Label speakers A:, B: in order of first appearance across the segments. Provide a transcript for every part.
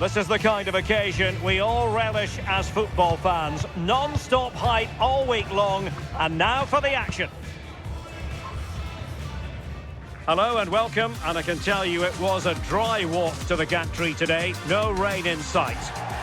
A: This is the kind of occasion we all relish as football fans. Non-stop hype all week long, and now for the action. Hello and welcome, and I can tell you it was a dry walk to the gantry today. No rain in sight.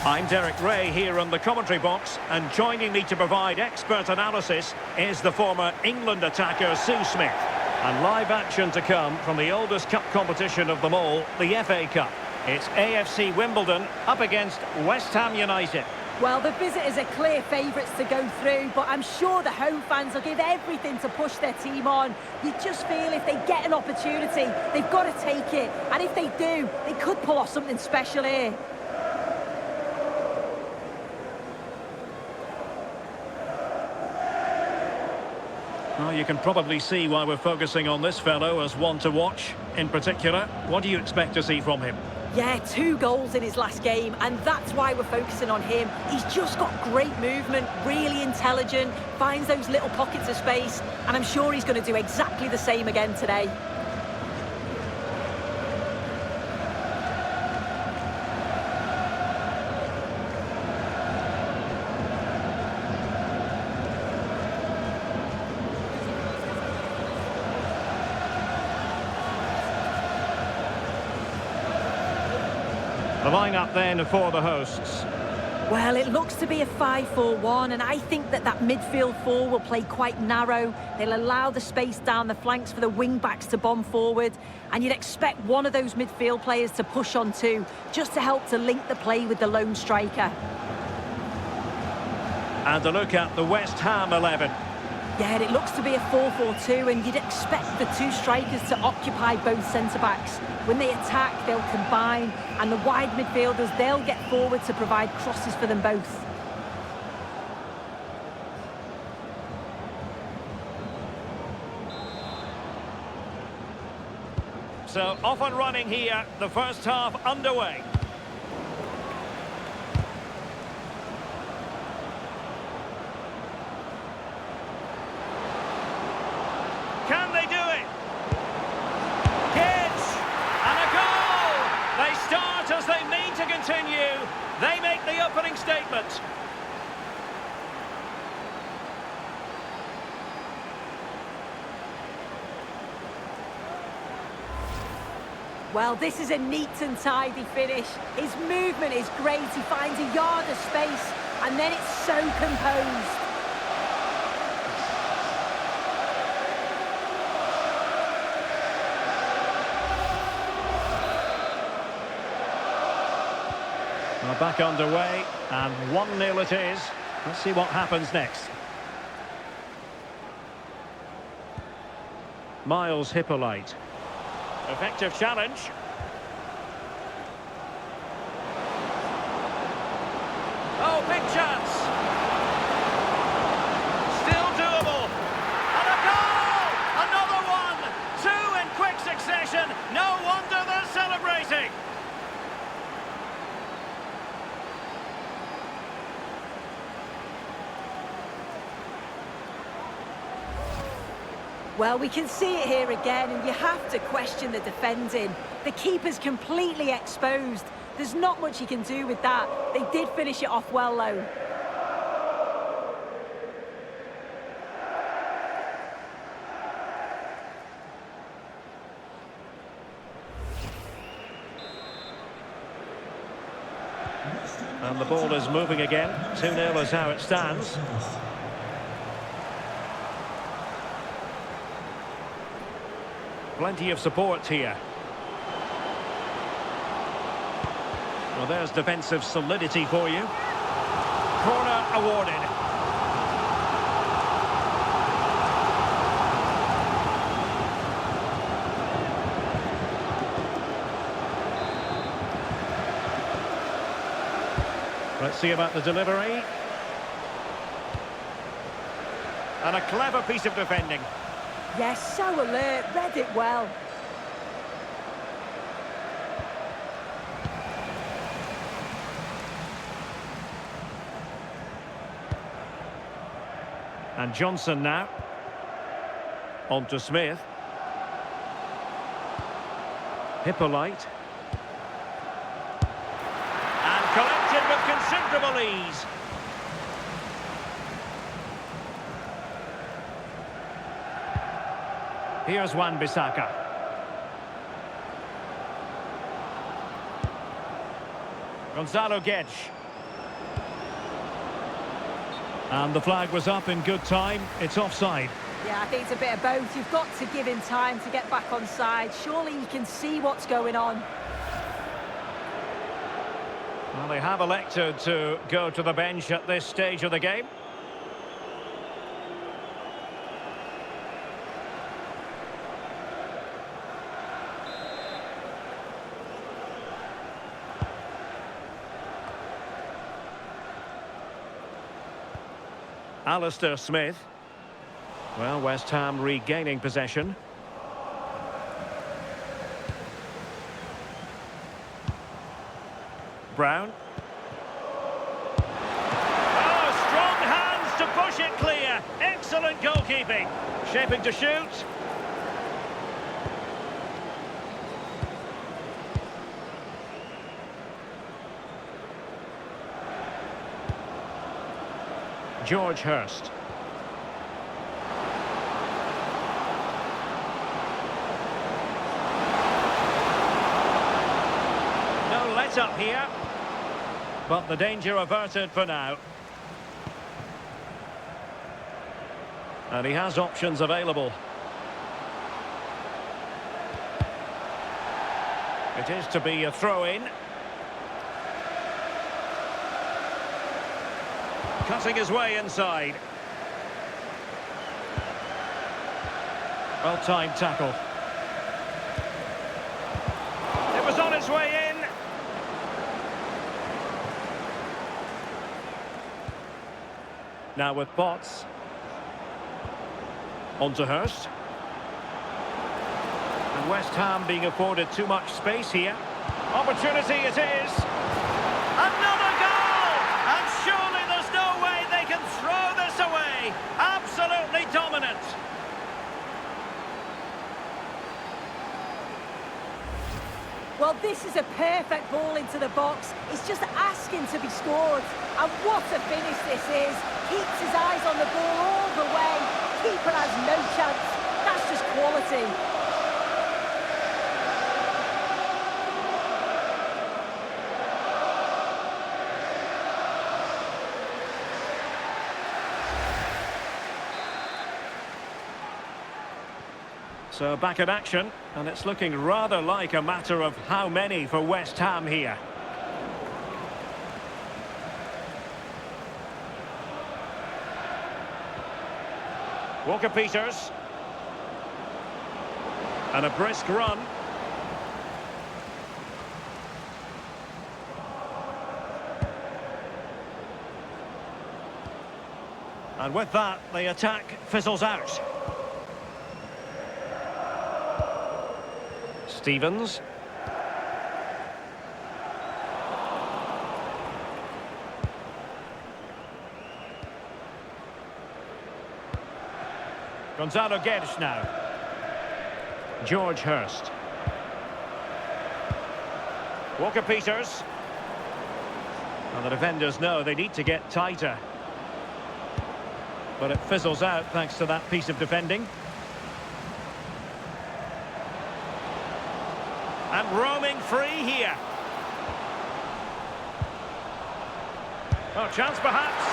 A: I'm Derek Ray here on the commentary box, and joining me to provide expert analysis is the former England attacker Sue Smith. And live action to come from the oldest cup competition of them all, the FA Cup. It's AFC Wimbledon up against West Ham United.
B: Well, the visitors are clear favourites to go through, but I'm sure the home fans will give everything to push their team on. You just feel if they get an opportunity, they've got to take it. And if they do, they could pull off something special here.
A: Well, you can probably see why we're focusing on this fellow as one to watch. In particular, what do you expect to see from him?
B: Yeah, 2 goals in his last game, and that's why we're focusing on him. He's just got great movement, really intelligent, finds those little pockets of space, and I'm sure he's going to do exactly the same again today.
A: The line-up then for the hosts.
B: Well, it looks to be a 5-4-1, and I think that midfield four will play quite narrow. They'll allow the space down the flanks for the wing-backs to bomb forward, and you'd expect one of those midfield players to push on too, just to help to link the play with the lone striker.
A: And a look at the West Ham 11.
B: Yeah, it looks to be a 4-4-2, and you'd expect the 2 strikers to occupy both centre-backs. When they attack, they'll combine, and the wide midfielders, they'll get forward to provide crosses for them both.
A: So, off and running here, the first half underway. Can they do it? Kids! And a goal! They start as they mean to continue. They make the opening statement.
B: Well, this is a neat and tidy finish. His movement is great. He finds a yard of space, and then it's so composed.
A: Well, back underway, and 1-0 it is. Let's see what happens next. Miles Hippolyte. Effective challenge. Oh, big chance. Still doable. And a goal! Another one! 2 in quick succession. No wonder they're celebrating.
B: Well, we can see it here again, and you have to question the defending. The keeper's completely exposed. There's not much he can do with that. They did finish it off well, though.
A: And the ball is moving again. 2-0 is how it stands. Plenty of support here. Well, there's defensive solidity for you. Corner awarded. Let's see about the delivery. And a clever piece of defending.
B: Yes, so alert, read it well.
A: And Johnson now. On to Smith. Collected with considerable ease. Here's Wan-Bissaka. Gonzalo Guedes. And the flag was up in good time. It's offside.
B: Yeah, I think it's a bit of both. You've got to give him time to get back on side. Surely he can see what's going on.
A: Well, they have elected to go to the bench at this stage of the game. Alistair Smith. Well, West Ham regaining possession. Brown. Oh, strong hands to push it clear. Excellent goalkeeping. Shaping to shoot. George Hurst. No let-up here, but the danger averted for now. And he has options available. It is to be a throw-in. Cutting his way inside. Well-timed tackle. It was on its way in. Now with Potts. On to Hurst. And West Ham being afforded too much space here. Opportunity it is. Another goal! And surely there's no way they can throw this away. Absolutely dominant.
B: Well, this is a perfect ball into the box. It's just asking to be scored. And what a finish this is. Keeps his eyes on the ball all the way. Keeper has no chance. That's just quality.
A: So back in action, and it's looking rather like a matter of how many for West Ham here. Walker-Peters. And a brisk run. And with that, the attack fizzles out. Stevens. Gonzalo Guedes now. George Hurst. Walker-Peters. And the defenders know they need to get tighter. But it fizzles out thanks to that piece of defending. And roaming free here. Oh, chance perhaps.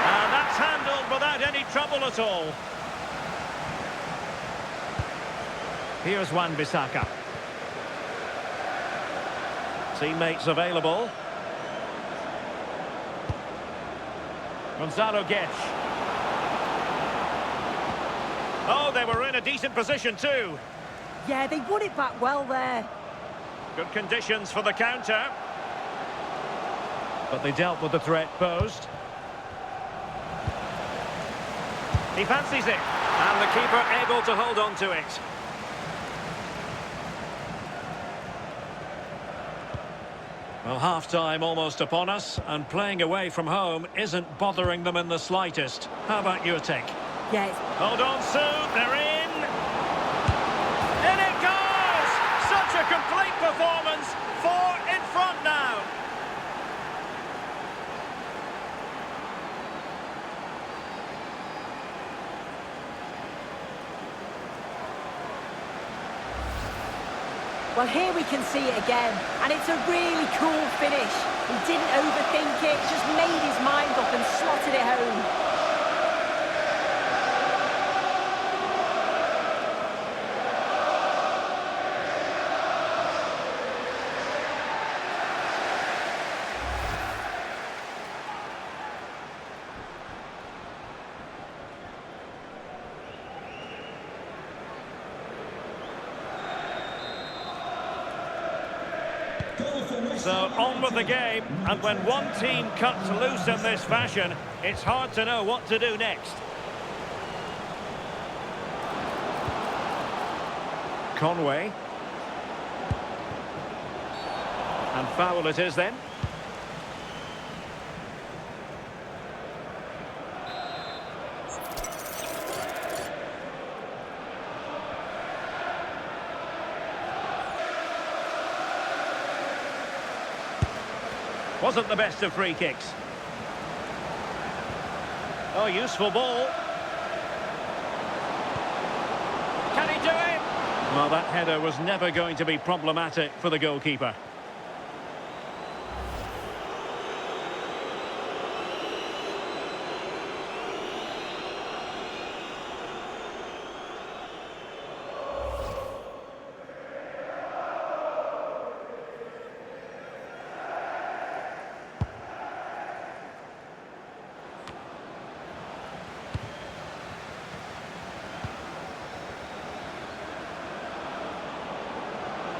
A: And that's handled without any trouble at all. Here's Wan-Bissaka. Teammates available. Gonzalo Guedes. Oh, they were in a decent position too.
B: Yeah, they won it back well there.
A: Good conditions for the counter. But they dealt with the threat posed. He fancies it. And the keeper able to hold on to it. Well, half-time almost upon us, and playing away from home isn't bothering them in the slightest. How about your take?
B: Yes.
A: Hold on, Sue, they're in! In it goes! Such a complete performance, 4 in front now.
B: Well, here we can see it again, and it's a really cool finish. He didn't overthink it, just made his mind up and slotted it home.
A: So on with the game, and when one team cuts loose in this fashion, it's hard to know what to do next. Conway. And foul it is then. Wasn't the best of free kicks. Oh, useful ball. Can he do it? Well, that header was never going to be problematic for the goalkeeper.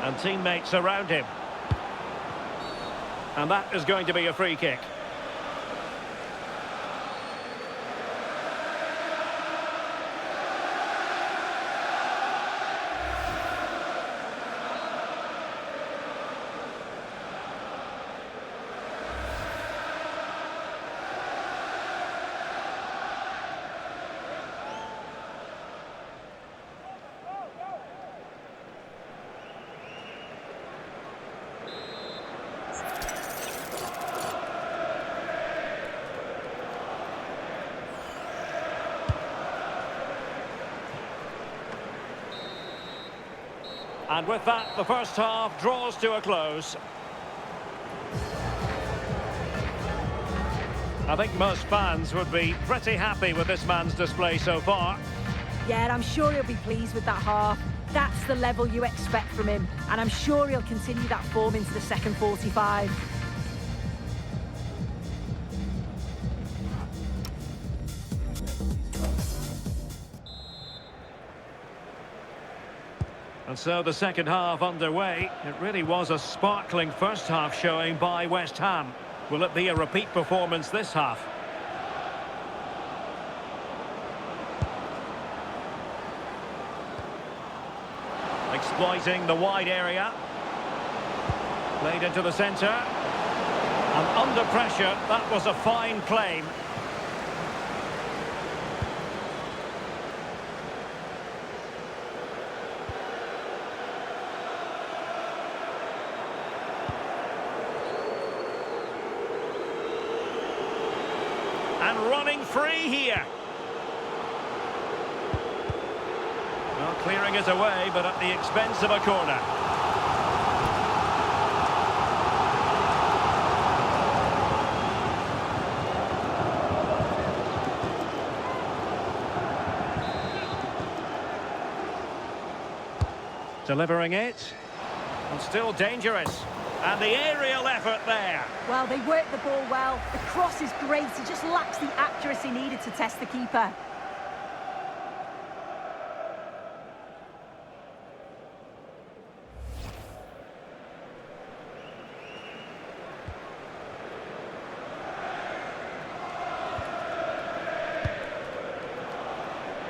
A: And teammates around him. And that is going to be a free kick. And with that, the first half draws to a close. I think most fans would be pretty happy with this man's display so far.
B: Yeah, I'm sure he'll be pleased with that half. That's the level you expect from him, and I'm sure he'll continue that form into the second 45.
A: And so the second half underway. It really was a sparkling first half showing by West Ham. Will it be a repeat performance this half? Exploiting the wide area. Played into the centre. And under pressure, that was a fine claim. And running free here. Well, clearing it away, but at the expense of a corner. Delivering it. And still dangerous. And the aerial effort there.
B: Well, they work the ball well. The cross is great. It just lacks the accuracy needed to test the keeper.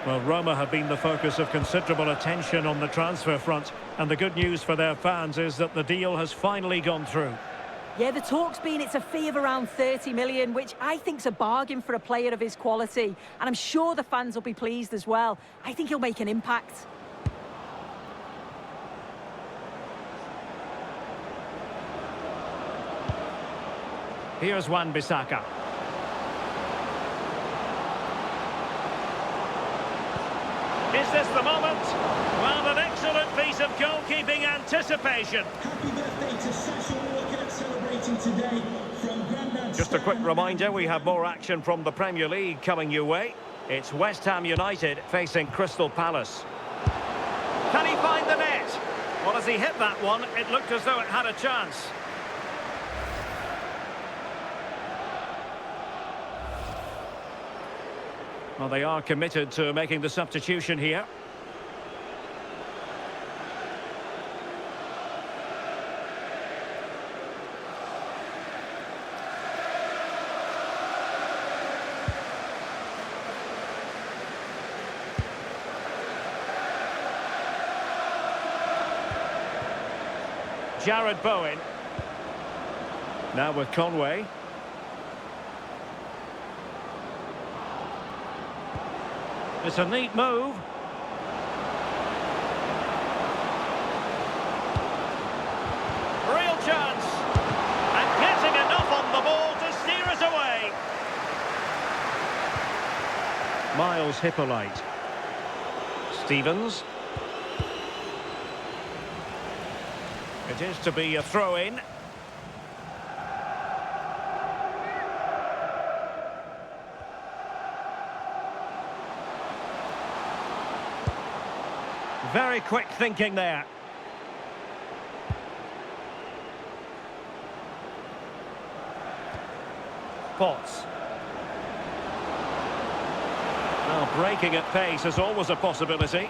A: Well, Roma have been the focus of considerable attention on the transfer front, and the good news for their fans is that the deal has finally gone through.
B: Yeah, the talk's been it's a fee of around 30 million, which I think's a bargain for a player of his quality. And I'm sure the fans will be pleased as well. I think he'll make an impact.
A: Here's Wan-Bissaka. Is this the moment? Well, an excellent piece of goalkeeping. Goalkeeping anticipation.
C: Happy birthday to Sasha Walker, celebrating today from Grandad.
A: Just a quick reminder, we have more action from the Premier League coming your way. It's West Ham United facing Crystal Palace. Can he find the net? Well, as he hit that one, it looked as though it had a chance. Well, they are committed to making the substitution here. Jared Bowen. Now with Conway. It's a neat move. Real chance. And getting enough on the ball to steer us away. Miles Hippolyte. Stevens. It is to be a throw-in. Very quick thinking there. Potts. Well, breaking at pace is always a possibility.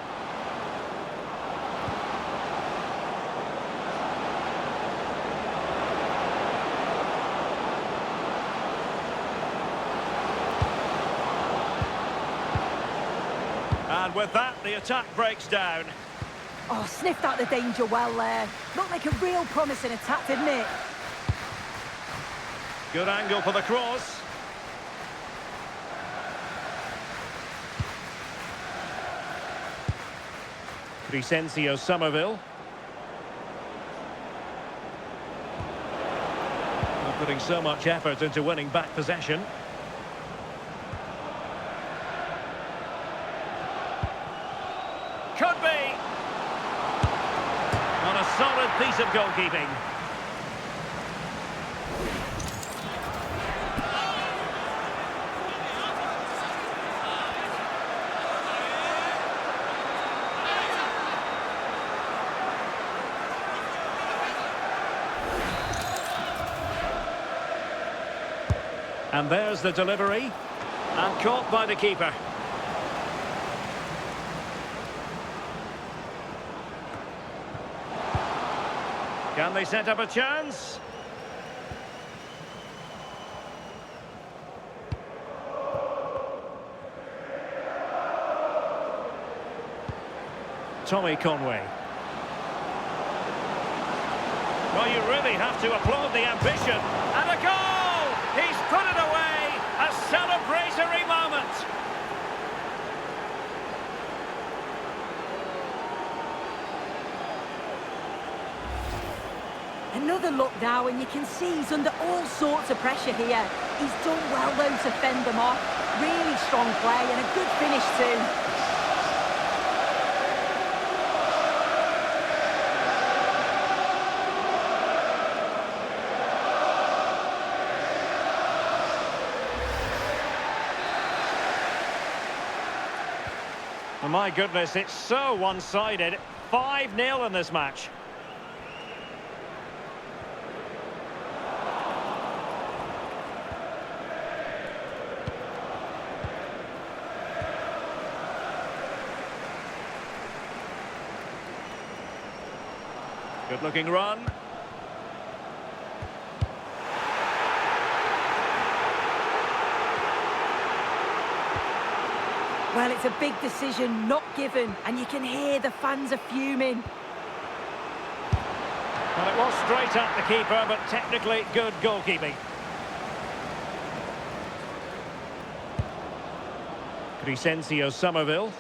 A: And with that, the attack breaks down.
B: Oh, sniffed out the danger well there. Looked like a real promising attack, didn't it?
A: Good angle for the cross. Crescencio Somerville. Not putting so much effort into winning back possession. Could be. On a solid piece of goalkeeping. And there's the delivery. And caught by the keeper. Can they set up a chance? Tommy Conway. Well, you really have to applaud the ambition. And a goal! He's put it away! A celebratory moment!
B: Another look now, and you can see he's under all sorts of pressure here. He's done well, though, to fend them off. Really strong play and a good finish, too.
A: Oh, my goodness, it's so one-sided. 5-0 in this match. Good-looking run.
B: Well, it's a big decision, not given, and you can hear the fans are fuming.
A: Well, it was straight at the keeper, but technically good goalkeeping. Crescencio Somerville.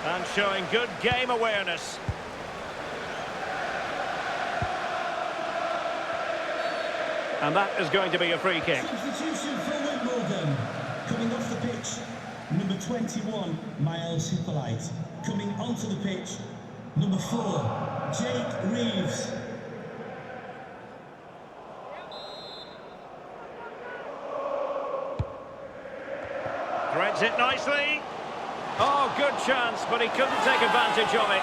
A: And showing good game awareness. And that is going to be a free kick.
C: Substitution for Wimbledon. Coming off the pitch, number 21, Miles Hippolyte. Coming onto the pitch, number 4, Jake Reeves.
A: Threads it nicely. Oh, good chance, but he couldn't take advantage of it.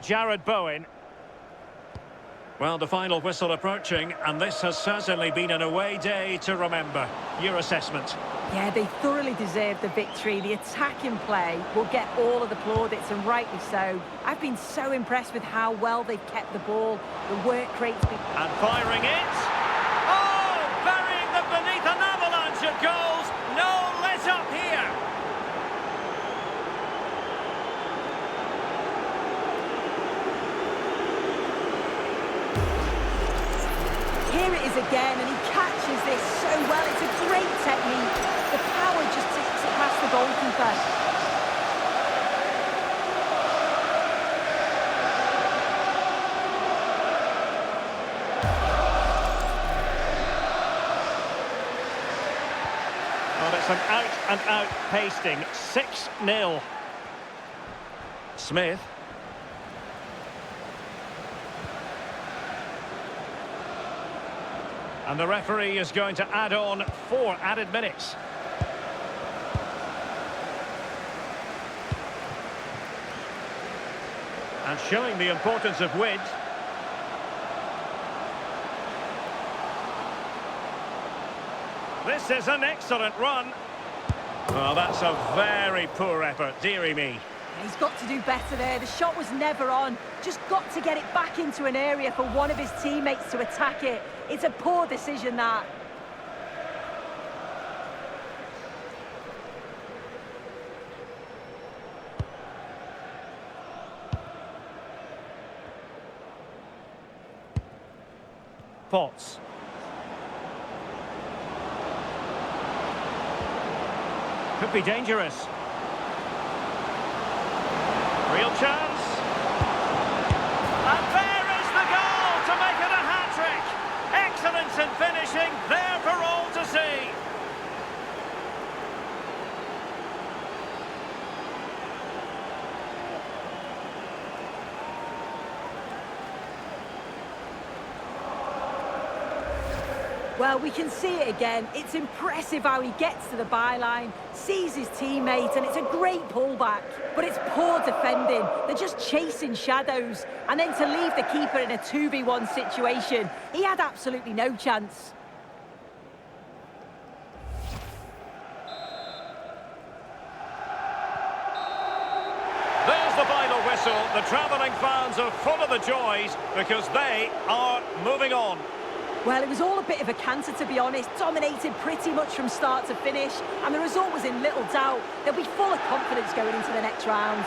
A: Jared Bowen. Well, the final whistle approaching, and this has certainly been an away day to remember. Your assessment?
B: Yeah, they thoroughly deserved the victory. The attacking play will get all of the plaudits, and rightly so. I've been so impressed with how well they've kept the ball. The work rate's been...
A: And firing it. Oh, burying them beneath an avalanche of goals. No let up here.
B: Here it is again, and he catches this so well. It's a great technique. The power just takes it past the goalkeeper.
A: Well, it's an out-and-out pasting. 6-0. Smith. And the referee is going to add on 4 added minutes. And showing the importance of width. This is an excellent run. Well, that's a very poor effort, dearie me.
B: He's got to do better there. The shot was never on. Just got to get it back into an area for one of his teammates to attack it. It's a poor decision, that.
A: Potts. Could be dangerous. Real chance. And there is the goal to make it a hat-trick. Excellence in finishing, there for all to see.
B: Well, we can see it again. It's impressive how he gets to the byline, sees his teammate, and it's a great pullback. But it's poor defending. They're just chasing shadows. And then to leave the keeper in a 2v1 situation, he had absolutely no chance.
A: There's the final whistle. The travelling fans are full of the joys because they are moving on.
B: Well, it was all a bit of a canter, to be honest. Dominated pretty much from start to finish, and the result was in little doubt. They'll be full of confidence going into the next round.